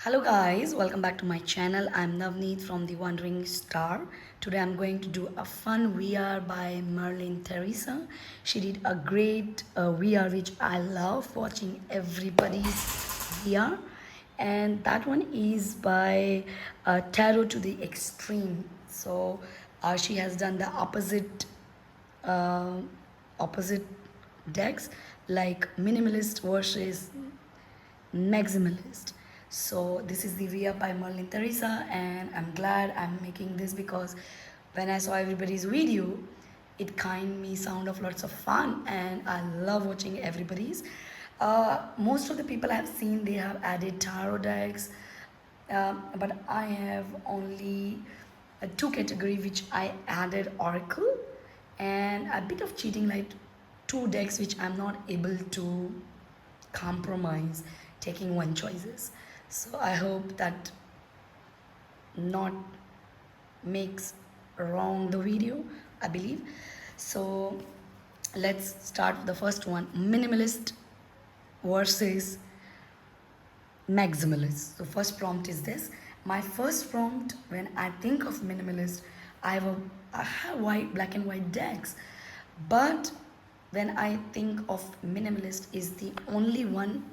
Hello guys, welcome back to my channel. I'm Navneet from the Wandering Star. Today I'm going to do a fun VR by Marlene Theresa. She did a great VR which I love watching everybody's VR, and that one is by Tarot to the Extreme. So she has done the uh, opposite decks like minimalist versus maximalist. So this is the Via by Marlene Theresa, and I'm glad I'm making this because when I saw everybody's video, it kind me sound of lots of fun, and I love watching everybody's. Most of the people I've seen, they have added tarot decks, but I have only two category which I added oracle and a bit of cheating like two decks which I'm not able to compromise taking one choices. So I hope that not makes wrong the video, I believe. So let's start with the first one, minimalist versus maximalist. So first prompt is this. My first prompt, when I think of minimalist, I have white, black and white decks, but when I think of minimalist is the only one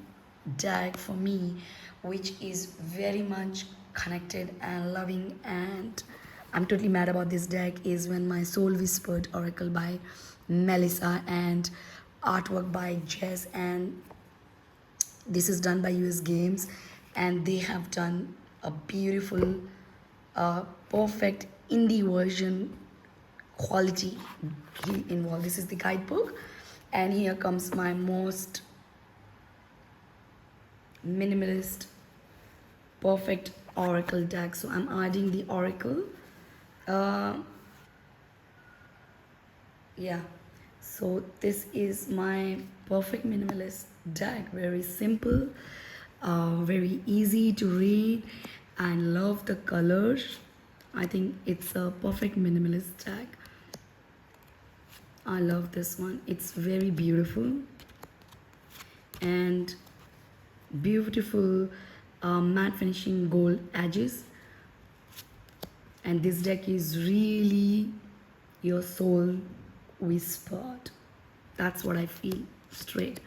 deck for me which is very much connected and loving, and I'm totally mad about this deck is when my soul whispered oracle by Melissa and artwork by Jess, and this is done by US Games, and they have done a beautiful perfect indie version quality he involved. This is the guidebook, and here comes my most minimalist perfect oracle deck. So I'm adding the oracle. uh, yeah, so this is my perfect minimalist deck, very simple, very easy to read, and love the colors. I think it's a perfect minimalist deck. I love this one, it's very beautiful and beautiful matte finishing gold edges, and this deck is really your soul whispered. That's what I feel straight,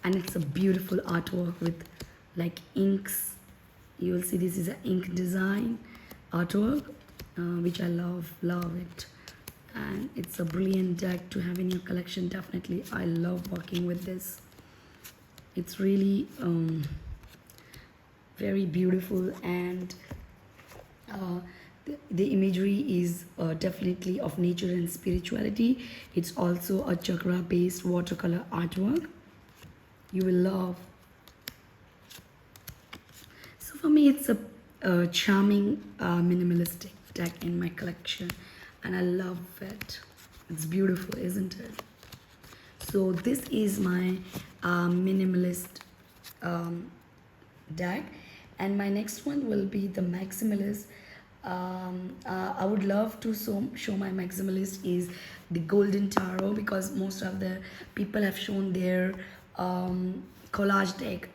and it's a beautiful artwork with like inks. You will see this is an ink design artwork, which I love it, and it's a brilliant deck to have in your collection. Definitely, I love working with this. It's really very beautiful, and uh, the imagery is definitely of nature and spirituality. It's also a chakra based watercolor artwork you will love. So for me, it's a charming minimalistic deck in my collection, and I love it. It's beautiful, isn't it? So this is my minimalist deck, and my next one will be the maximalist. I would love to show my maximalist is the golden tarot, because most of the people have shown their collage deck.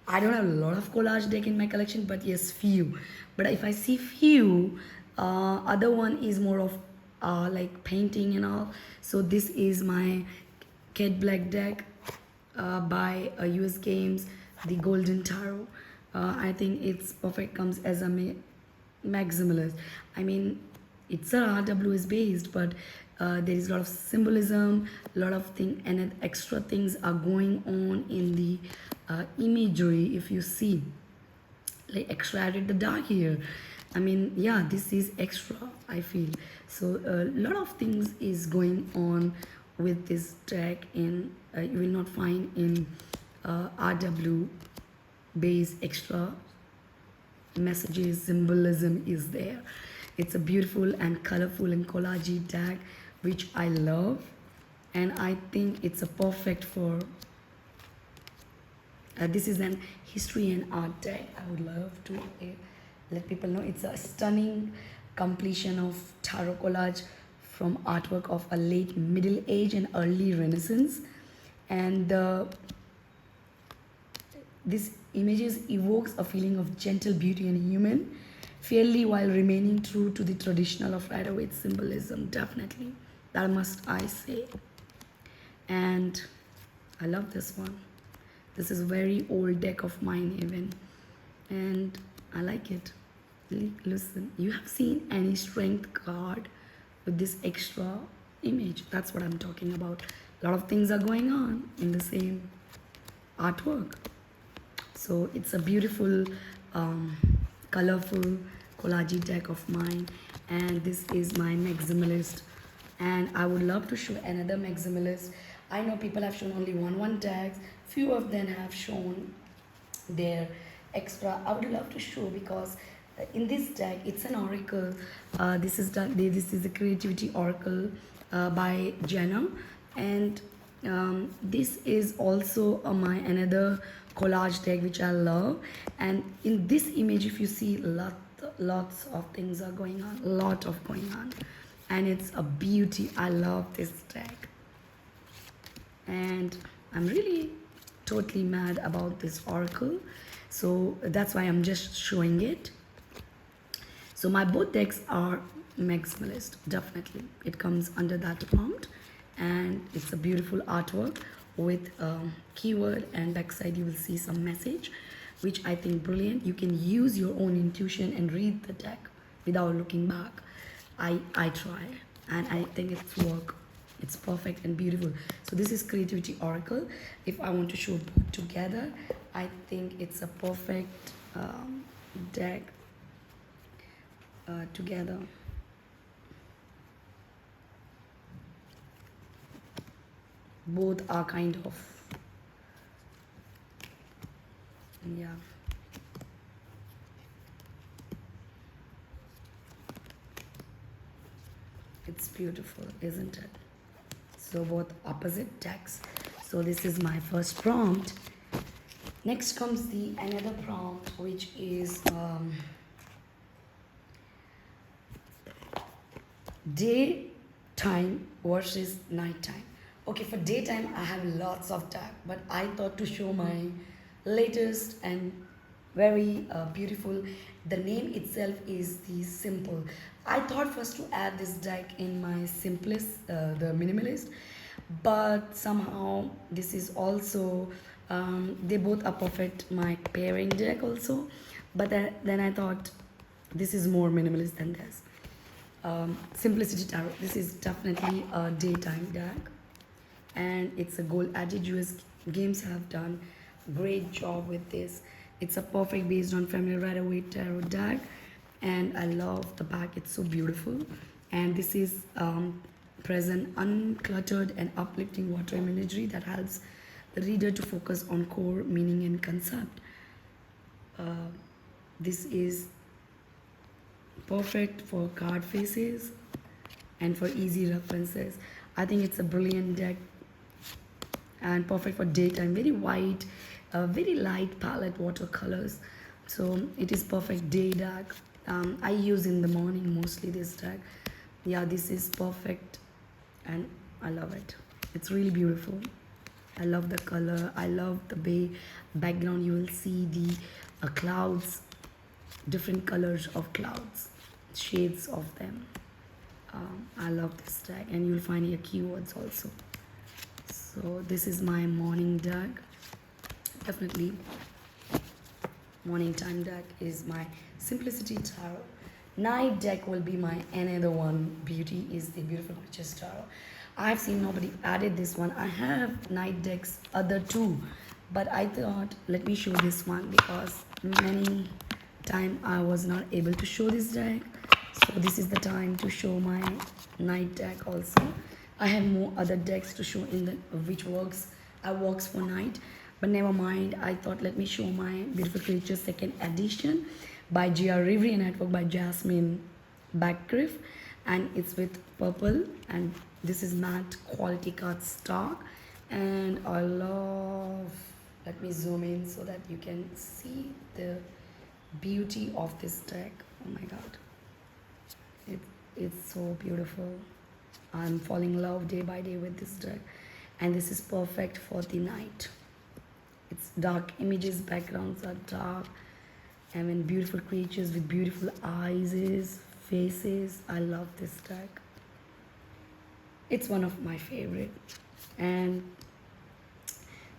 I don't have a lot of collage deck in my collection, but yes, few. But if I see few, other one is more of like painting and all. So this is my Cat Black deck by US Games, the Golden Tarot. I think it's perfect, comes as a maximalist. I mean, it's a RWS based, but there is a lot of symbolism, a lot of things, and extra things are going on in the imagery. If you see, like extra added the dark here. I mean, yeah, this is extra, I feel. So a lot of things is going on with this deck, and you will not find in RW based extra messages, symbolism is there. It's a beautiful and colorful and collagey deck which I love, and I think it's a perfect for this is an history and art deck. I would love to let people know it's a stunning completion of tarot collage from artwork of a late middle age and early renaissance, and this images evokes a feeling of gentle beauty and human, fairly while remaining true to the traditional of Rider-Waite symbolism. Definitely, that must I say. And I love this one. This is a very old deck of mine even, and I like it. Listen, you have seen any strength card with this extra image? That's what I'm talking about. A lot of things are going on in the same artwork. So it's a beautiful, colorful collage deck of mine, and this is my maximalist. And I would love to show another maximalist. I know people have shown only one decks. Few of them have shown their extra. I would love to show because in this deck it's an oracle. This is done. This is the creativity oracle by Jenna, and this is also my another collage deck which I love. And in this image, if you see, lots of things are going on, lot of going on, and it's a beauty. I love this deck, and I'm really totally mad about this oracle, so that's why I'm just showing it. So my both decks are maximalist. Definitely it comes under that prompt, and it's a beautiful artwork with keyword, and backside you will see some message, which I think brilliant. You can use your own intuition and read the deck without looking back. I try, and I think it's work. It's perfect and beautiful. So this is creativity oracle. If I want to show both together, I think it's a perfect deck together. Both are kind of, yeah, it's beautiful, isn't it? So both opposite decks. So this is my first prompt. Next comes the another prompt, which is daytime versus nighttime. Okay, for daytime I have lots of deck, but I thought to show my latest and very beautiful. The name itself is the simple. I thought first to add this deck in my simplest, the minimalist, but somehow this is also they both are perfect my pairing deck also, but then I thought this is more minimalist than this. Simplicity Tarot. This is definitely a daytime deck, and it's a gold added. US Games have done great job with this. It's a perfect based on Family Rider-Waite tarot deck, and I love the back. It's so beautiful, and this is present uncluttered and uplifting water imagery that helps the reader to focus on core meaning and concept. This is perfect for card faces and for easy references. I think it's a brilliant deck and perfect for daytime. Very white, very light palette watercolors. So it is perfect day deck. I use in the morning mostly this deck. Yeah, this is perfect, and I love it. It's really beautiful. I love the color. I love the background. You will see the clouds, different colors of clouds, shades of them. I love this deck, and you'll find here keywords also. So this is my morning deck. Definitely morning time deck is my Simplicity Tarot. Night deck will be my another one. Beauty is the Beautiful Creatures Tarot. I've seen nobody added this one. I have night decks other two, but I thought let me show this one because many time I was not able to show this deck. So this is the time to show my night deck also. I have more other decks to show in the which works for night, but never mind. I thought let me show my Beautiful Creatures second edition by G.R. Reverie and artwork by Jasmine Backgriff, and it's with purple, and this is matte quality card stock, and I love, let me zoom in so that you can see the beauty of this deck. Oh my god, it's so beautiful. I'm falling in love day by day with this deck, and this is perfect for the night. It's dark images, backgrounds are dark, and then beautiful creatures with beautiful eyes, faces. I love this deck. It's one of my favorite, and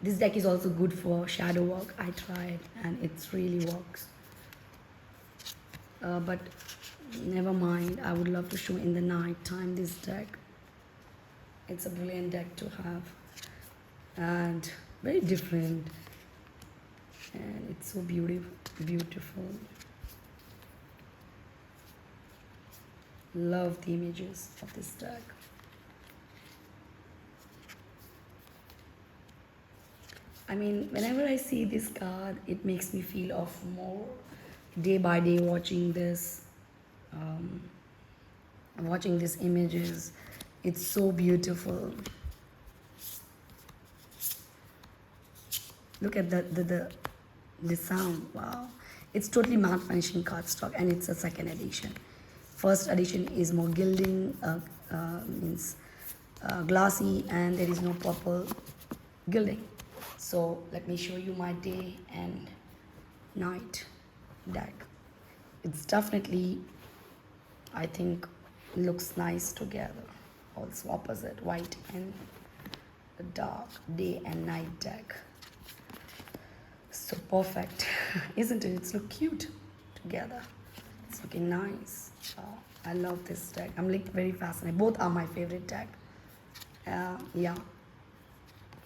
this deck is also good for shadow work. I tried and it really works. But never mind, I would love to show in the night time this deck. It's a brilliant deck to have and very different, and it's so beautiful. Love the images of this deck. I mean, whenever I see this card, it makes me feel of more day by day watching these images. It's so beautiful. Look at the sound. Wow, it's totally matte finishing cardstock, and it's a second edition. First edition is more gilding, means glossy, and there is no purple gilding. So let me show you my day and night deck. It's definitely, I think, looks nice together. Also opposite, white and dark day and night deck. So perfect, isn't it? It's look cute together. It's looking nice. I love this deck. I'm like very fascinated. Both are my favorite deck. Yeah.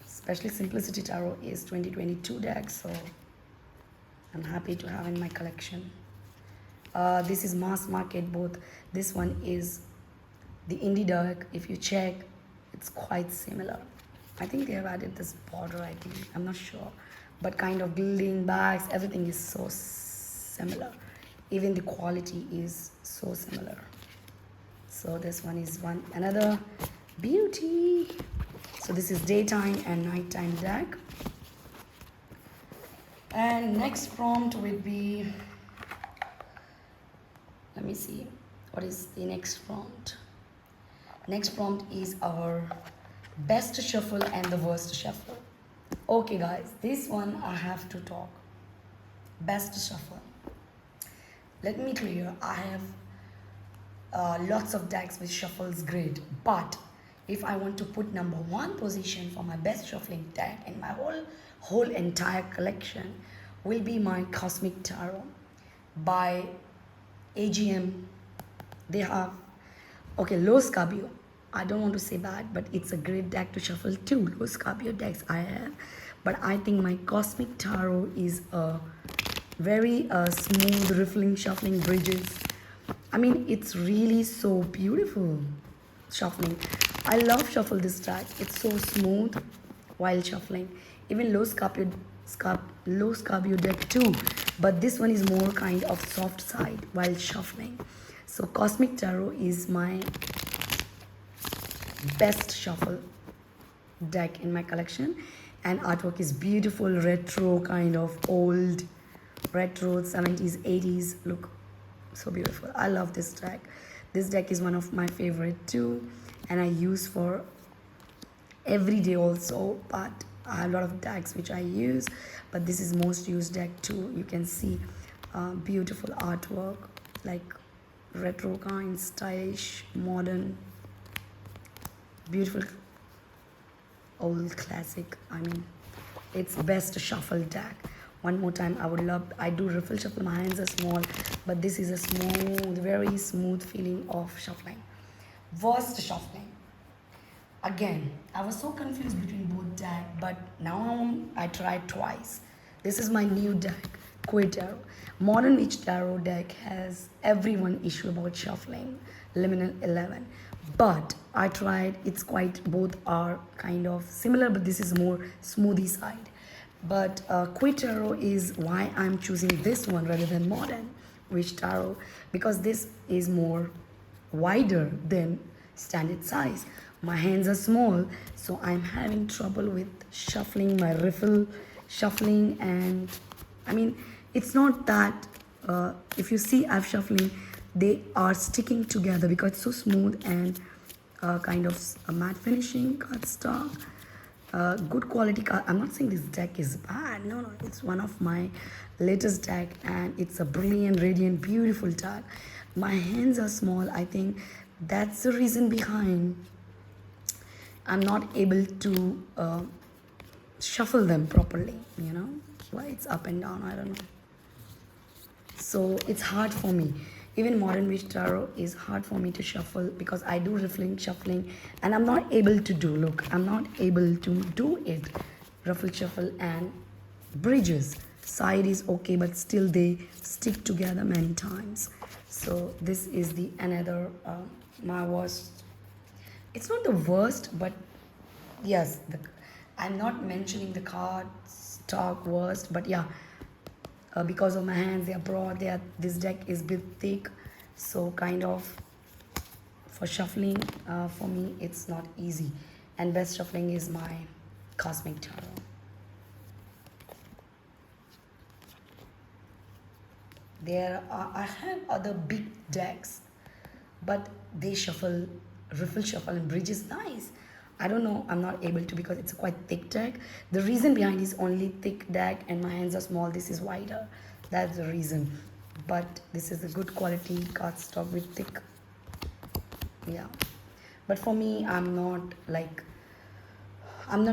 Especially Simplicity Tarot is 2022 deck, so I'm happy to have in my collection. This is mass market both. This one is the indie deck. If you check, it's quite similar. I think they have added this border, I think. I'm not sure. But kind of gilding, bags, everything is so similar. Even the quality is so similar. So this one is another beauty. So this is daytime and nighttime deck. And next prompt would be, let me see, what is the next prompt? Next prompt is our best shuffle and the worst shuffle. Okay guys, this one I have to talk. Best shuffle. Let me clear, I have lots of decks with shuffles grid, but if I want to put number one position for my best shuffling deck in my whole entire collection will be my Cosmic Tarot by AGM. They have, okay, Los Cabio. I don't want to say bad, but it's a great deck to shuffle too. Los Cabio decks I have, but I think my Cosmic Tarot is a very smooth, riffling, shuffling bridges. I mean, it's really so beautiful shuffling. I love shuffle this deck. It's so smooth while shuffling. Even Los Cabio deck too, but this one is more kind of soft side while shuffling. So Cosmic Tarot is my best shuffle deck in my collection, and artwork is beautiful, retro, kind of old retro 70s 80s look. So beautiful. I love this deck. This deck is one of my favorite too, and I use for every day also, but I have a lot of decks which I use, but this is most used deck too. You can see beautiful artwork, like retro kind, stylish, modern, beautiful, old classic. I mean, it's best shuffle deck. One more time, I do riffle shuffle, my hands are small, but this is a smooth, very smooth feeling of shuffling. Worst shuffling. Again, I was so confused between both deck, but now I tried twice. This is my new deck, Queer Tarot. Modern Witch Tarot deck has everyone issue about shuffling, Liminal 11. But I tried, it's quite, both are kind of similar, but this is more smoothie side. But Queer Tarot is why I'm choosing this one rather than Modern Witch Tarot, because this is more wider than standard size. My hands are small, so I'm having trouble with shuffling, my riffle shuffling, and I mean, it's not that, if you see I'm shuffling, they are sticking together because it's so smooth and kind of a matte finishing cardstock. good quality card. I'm not saying this deck is bad. No, no, it's one of my latest deck, and it's a brilliant, radiant, beautiful deck. My hands are small. I think that's the reason behind I'm not able to shuffle them properly. You know why it's up and down? I don't know. So it's hard for me. Even modern witch tarot is hard for me to shuffle because I do riffling, shuffling, and I'm not able to do. Look, I'm not able to do it. Ruffle, shuffle, and bridges. Side is okay, but still they stick together many times. So this is the another my worst. It's not the worst, but yes, I'm not mentioning the card stock worst, but yeah, because of my hands they are broad, this deck is a bit thick, so kind of for shuffling for me it's not easy, and best shuffling is my cosmic tarot. There are, I have other big decks, but they shuffle, riffle, shuffle, and bridge is nice. I don't know, I'm not able to because it's a quite thick deck. The reason behind is only thick deck and my hands are small. This is wider. That's the reason. But this is a good quality cardstock with thick. Yeah. But for me, I'm not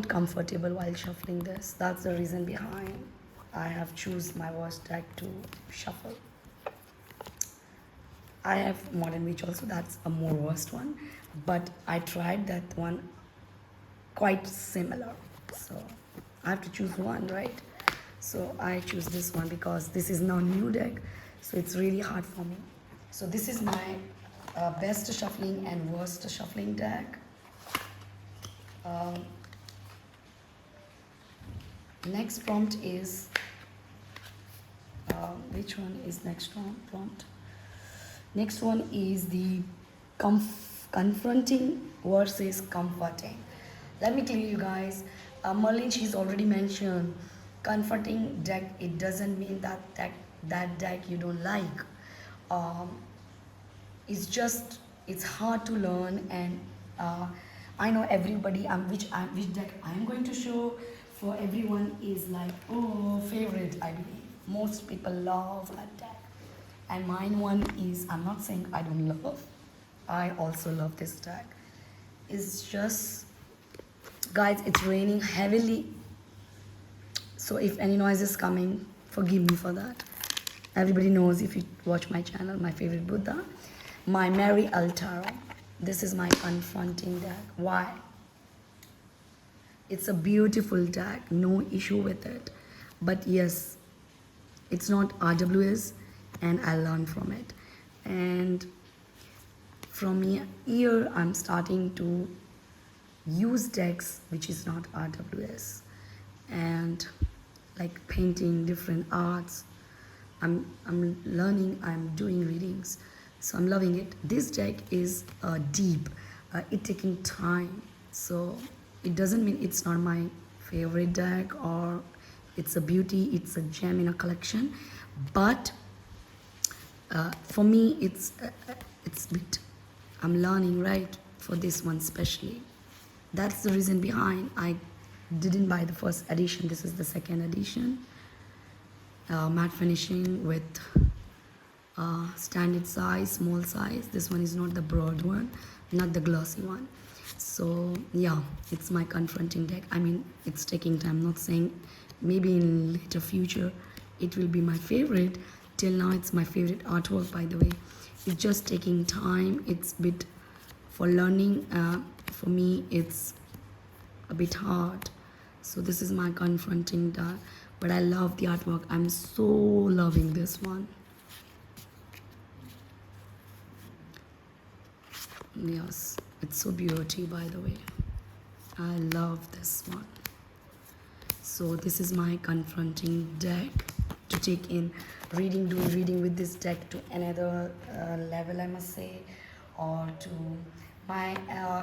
comfortable while shuffling this. That's the reason behind I have choose my worst deck to shuffle. I have Modern Witch also, that's a more worst one, but I tried that one quite similar. So I have to choose one, right? So I choose this one because this is now new deck, so it's really hard for me. So this is my best shuffling and worst shuffling deck. Next prompt is which one is next prompt? Next one is the confronting versus comforting. Let me clear you guys. Marlene, she's already mentioned confronting deck. It doesn't mean that deck you don't like. Um, it's just it's hard to learn, and I know everybody. Which deck I'm going to show for everyone is like favorite. I believe most people love that deck. And mine one is, I'm not saying I don't love, I also love this deck. It's just, guys, it's raining heavily. So if any noise is coming, forgive me for that. Everybody knows if you watch my channel, my favorite Buddha, my Mary Altaro. This is my confronting deck. Why? It's a beautiful deck, no issue with it. But yes, it's not RWS, and I learned from it. And from here I'm starting to use decks which is not RWS, and like painting different arts. I'm learning, I'm doing readings, so I'm loving it. This deck is deep, it taking time, so it doesn't mean it's not my favorite deck or it's a beauty, it's a gem in a collection, but for me it's bit, I'm learning, right, for this one especially. That's the reason behind I didn't buy the first edition. This is the second edition, matte finishing with standard size, small size. This one is not the broad one, not the glossy one. So yeah, it's my confronting deck. I mean, it's taking time. I'm not saying maybe in later future it will be my favorite. Till now it's my favorite artwork, by the way. It's just taking time. It's a bit for learning. For me it's a bit hard. So this is my confronting deck, but I love the artwork. I'm so loving this one. Yes, it's so beauty, by the way. I love this one. So this is my confronting deck to take in reading, doing reading with this deck to another level, I must say, or to my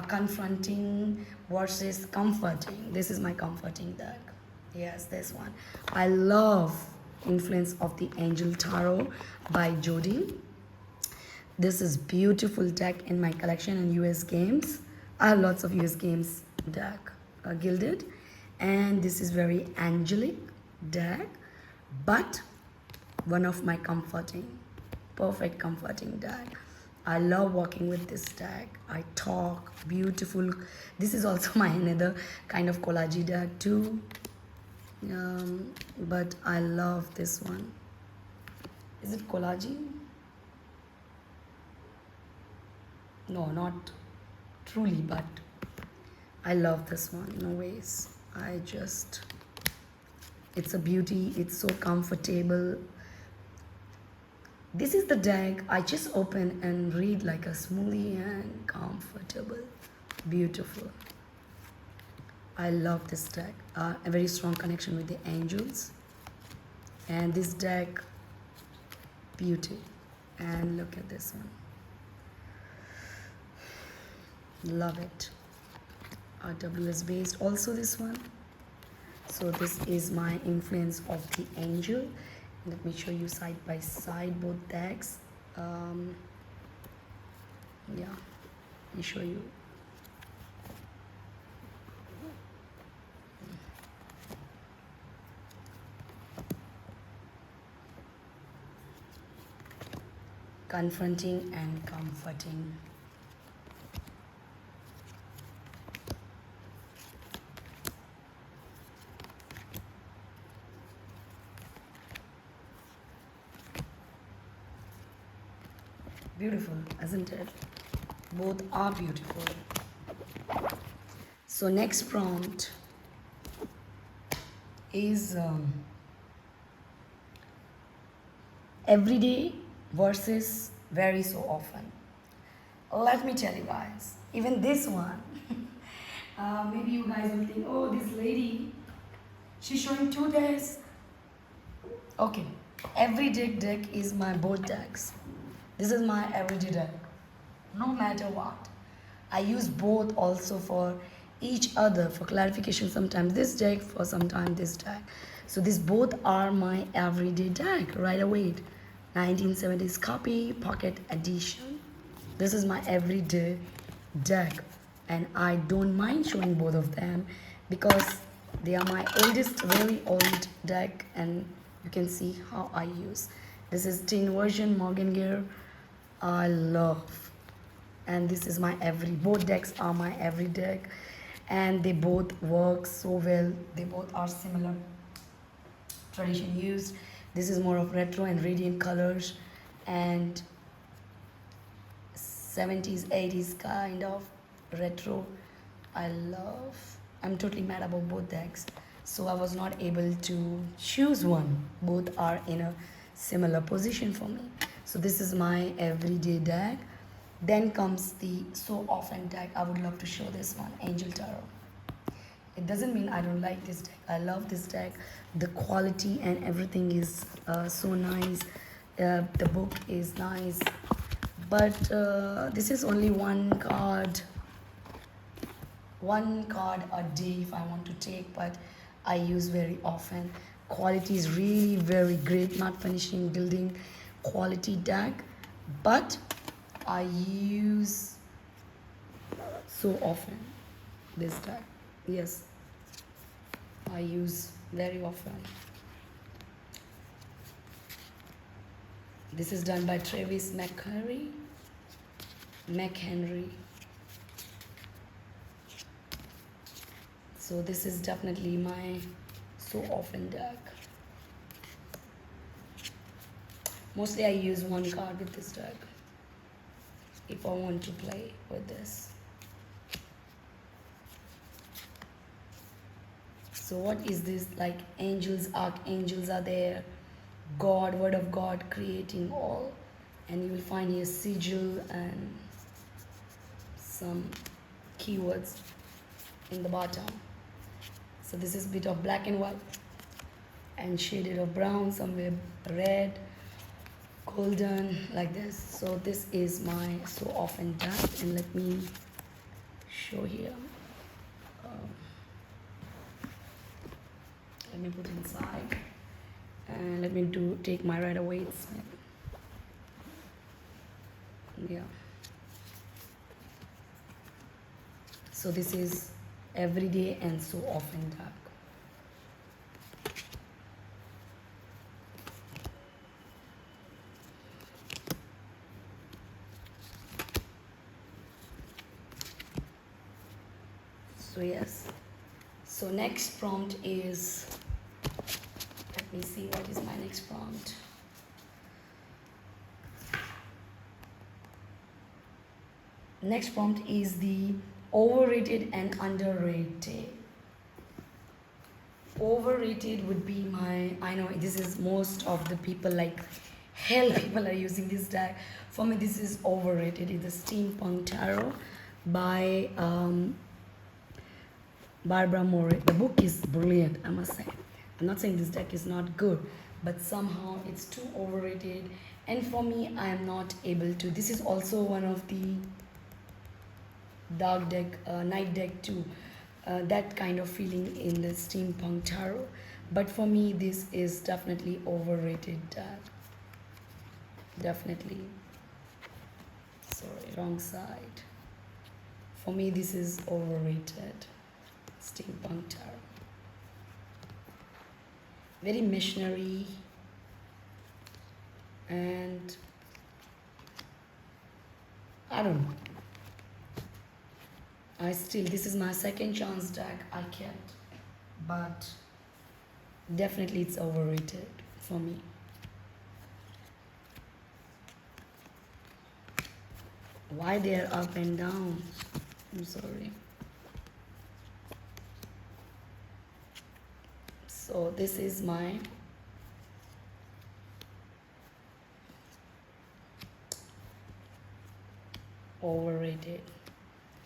confronting versus comforting. This is my comforting deck. Yes, this one. I love influence of the Angel Tarot by Jody. This is beautiful deck in my collection in US games. I have lots of US games deck gilded, And this is very angelic deck, but one of my perfect comforting deck. I love working with this deck. I talk beautiful. This is also my another kind of collage deck too. But I love this one. Is it collage? No, not truly, but I love this one. No ways. It's a beauty. It's so comfortable. This is the deck I just open and read like a smoothie and comfortable. Beautiful. I love this deck. A very strong connection with the angels. And this deck, beauty. And look at this one. Love it. RWS based. Also this one. So this is my influence of the angel. Let me show you side by side both decks. Yeah, let me show you. Confronting and comforting. Beautiful, isn't it? Both are beautiful. So next prompt is everyday versus very so often. Let me tell you guys, even this one, maybe you guys will think, oh, this lady, she's showing 2 days. Okay, everyday deck is my both decks. This is my everyday deck, no matter what. I use both also for each other, for clarification, sometimes this deck, for sometimes this deck. So these both are my everyday deck, right away. 1970s copy, pocket edition. This is my everyday deck, and I don't mind showing both of them because they are my oldest, very old deck, and you can see how I use. This is tin version, Morgan Gear. I love, and this is my both decks are my every deck, and they both work so well. They both are similar tradition used. This is more of retro and radiant colors, and 70s 80s kind of retro. I love. I'm totally mad about both decks, so I was not able to choose one. Both are in a similar position for me. So this is my everyday deck. Then comes the so often deck. I would love to show this one, Angel Tarot. It doesn't mean I don't like this deck. I love this deck. The quality and everything is so nice. The book is nice, but this is only one card a day if I want to take, but I use very often. Quality is really very great, not finishing building quality deck, but I use so often this deck. Yes, I use very often. This is done by Travis McHenry. So this is definitely my so often deck. Mostly I use one card with this deck if I want to play with this. So what is this? Like angels, archangels are there, God, word of God creating all, and you will find here sigil and some keywords in the bottom. So this is a bit of black and white and shaded of brown, somewhere red, golden, like this. So this is my so often deck, and let me show here. Let me put inside, and let me take my Rider Waite's. Yeah. So this is everyday and so often deck. So yes. So next prompt is, let me see what is my next prompt. Next prompt is the overrated and underrated. Overrated would be my, I know this is most of the people like hell people are using this deck. For me this is overrated. It's the Steampunk Tarot by Barbara Morey. The book is brilliant, I must say. I'm not saying this deck is not good, but somehow it's too overrated. And for me, I am not able to. This is also one of the dark deck, night deck too. That kind of feeling in the Steampunk Tarot. But for me, this is definitely overrated deck. Definitely. Sorry, wrong side. For me, this is overrated. Steampunk Tarot. Very missionary, and I don't know. This is my second chance deck. I can't, but definitely it's overrated for me. Why they are up and down? I'm sorry. So this is my overrated.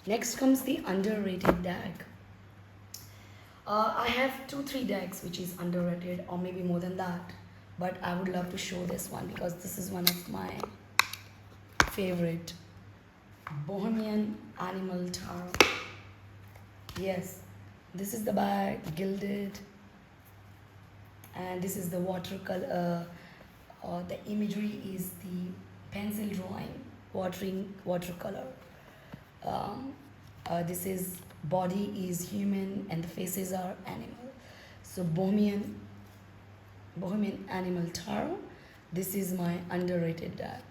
Next comes the underrated deck. I have 2-3 decks which is underrated, or maybe more than that, but I would love to show this one because this is one of my favorite. Bohemian Animal Tarot. Yes, this is the by Gilded, and this is the watercolor. The imagery is the pencil drawing, watercolor. This is body is human and the faces are animal. So Bohemian Animal Tarot. This is my underrated deck.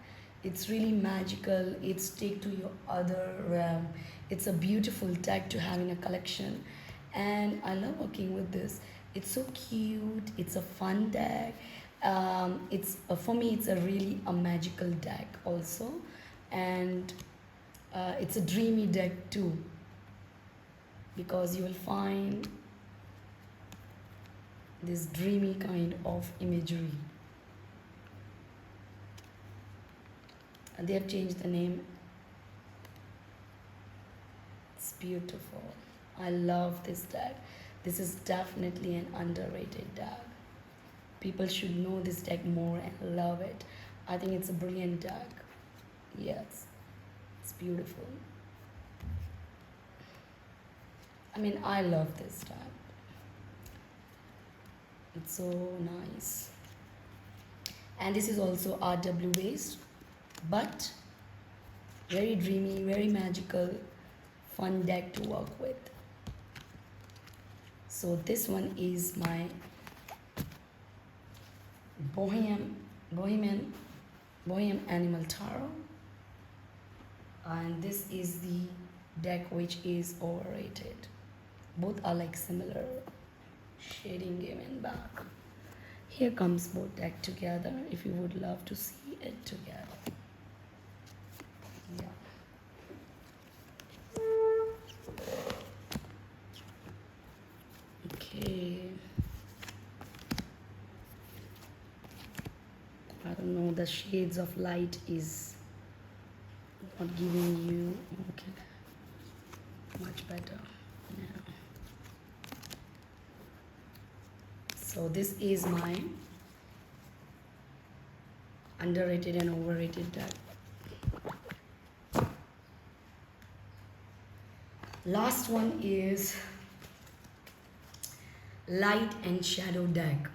It's really magical. It's take to your other realm. It's a beautiful deck to have in a collection, and I love working with this. It's so cute. It's a fun deck. It's for me. It's a really a magical deck also, and it's a dreamy deck too, because you will find this dreamy kind of imagery. And they have changed the name. It's beautiful. I love this deck. This is definitely an underrated deck. People should know this deck more and love it. I think it's a brilliant deck. Yes, it's beautiful. I mean, I love this deck. It's so nice. And this is also RW based, but very dreamy, very magical, fun deck to work with. So this one is my Bohemian Animal Tarot, and this is the deck which is overrated. Both are like similar shading given back. Here comes both deck together if you would love to see it together. Yeah. Okay. I don't know, the shades of light is not giving you, okay, much better. Yeah. So this is my underrated and overrated deck. Last one is light and shadow deck.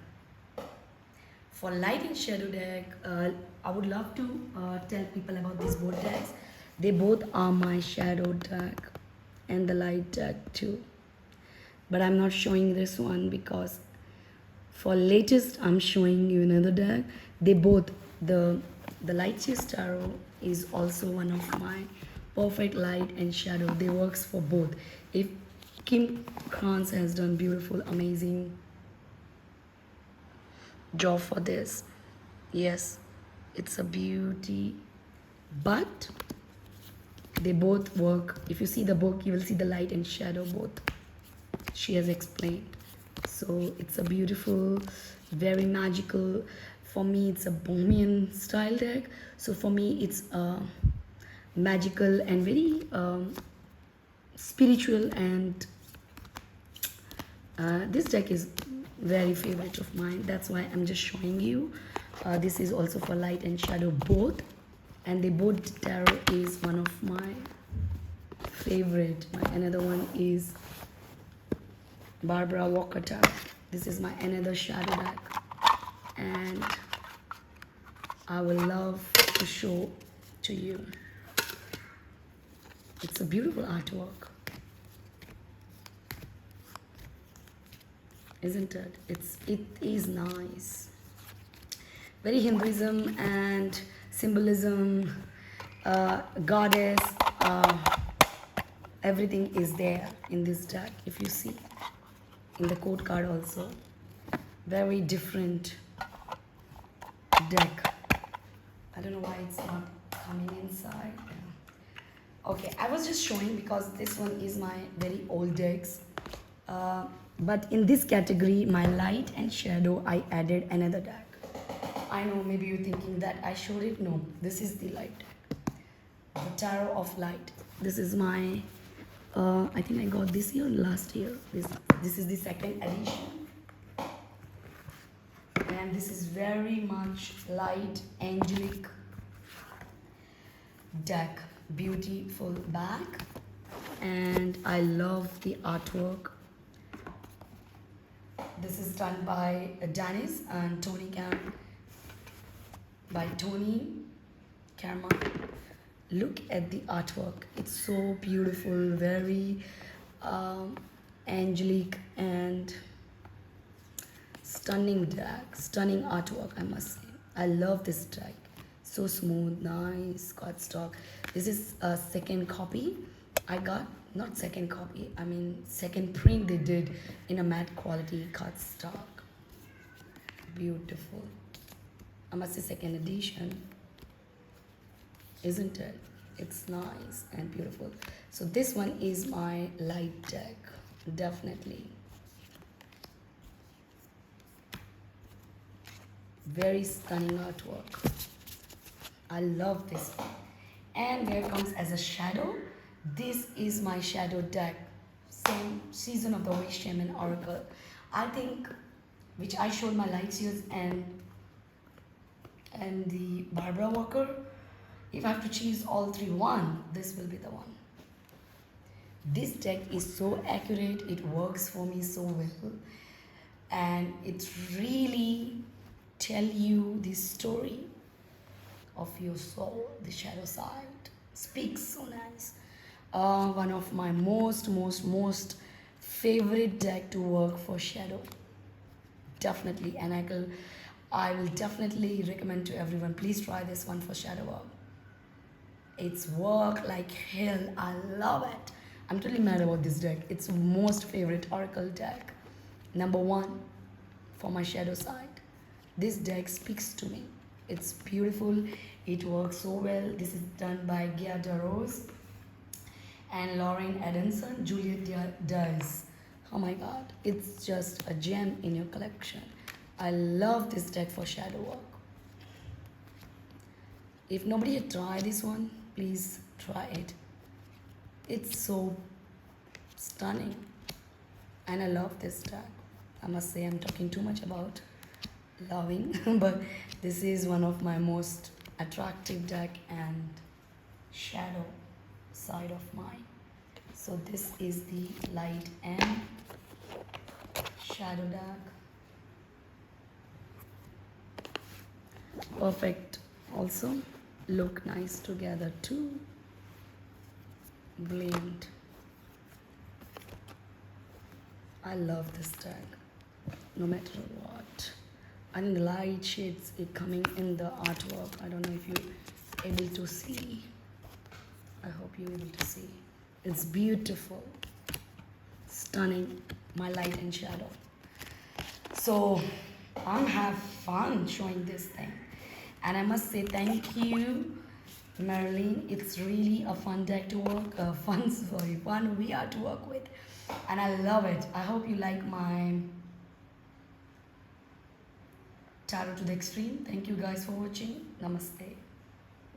For light and shadow deck, I would love to tell people about these both decks. They both are my shadow deck and the light deck too. But I'm not showing this one because for latest I'm showing you another deck. They both, the Light Chase Tarot is also one of my perfect light and shadow. They works for both. If Kim Kranz has done beautiful, amazing job for this. Yes, it's a beauty, but they both work. If you see the book, you will see the light and shadow both. She has explained. So it's a beautiful, very magical. For me, it's a Bohemian style deck. So for me, it's a magical and very spiritual, and this deck is very favorite of mine. That's why I'm just showing you. This is also for light and shadow both, and they both tarot is one of my favorite. My another one is Barbara Walker tarot. This is my another shadow deck, and I will love to show to you. It's a beautiful artwork, isn't it? It is nice. Very Hinduism and symbolism, goddess, everything is there in this deck. If you see in the code card also, very different deck. I don't know why it's not coming inside. Okay, I was just showing because this one is my very old decks. But in this category, my light and shadow, I added another deck. I know maybe you're thinking that I showed it. No, this is the light deck. The Tarot of Light. This is my, I think I got this year, last year. This is the second edition. And this is very much light, angelic deck. Beautiful back. And I love the artwork. This is done by Dennis and Tony Cam. By Tony Karma. Look at the artwork. It's so beautiful, very angelic and stunning deck, stunning artwork, I must say. I love this deck. So smooth, nice, cardstock. This is a second copy I got. Not second copy, I mean second print they did in a matte quality cardstock. Beautiful. I must say second edition, isn't it? It's nice and beautiful. So this one is my light deck, definitely. Very stunning artwork. I love this one. And here comes as a shadow. This is my shadow deck. Same Season of the Witch Shaman Oracle. I think, which I showed my light years and the Barbara Walker. If I have to choose all three one, this will be the one. This deck is so accurate. It works for me so well. And it really tell you the story of your soul, the shadow side. Speaks so nice. One of my most favorite deck to work for shadow. Definitely, and I will definitely recommend to everyone. Please try this one for shadow work. It's work like hell. I love it. I'm totally mad about this deck. It's most favorite oracle deck. Number one for my shadow side. This deck speaks to me. It's beautiful. It works so well. This is done by Gia DeRose and Lauren Adamson. Juliet does. Oh my god. It's just a gem in your collection. I love this deck for shadow work. If nobody had tried this one, please try it. It's so stunning. And I love this deck. I must say I'm talking too much about loving, but this is one of my most attractive deck and shadow side of mine. So this is the light and shadow deck. Perfect. Also look nice together too. Brilliant. I love this deck no matter what. I think the light shades it coming in the artwork. I don't know if you're able to see. I hope you're able to see. It's beautiful. stunning, my light and shadow. So I'm have fun showing this thing. And I must say thank you, Marlene. It's really a fun deck to work, fun VR to work with. And I love it. I hope you like my tarot to the extreme. Thank you guys for watching. Namaste.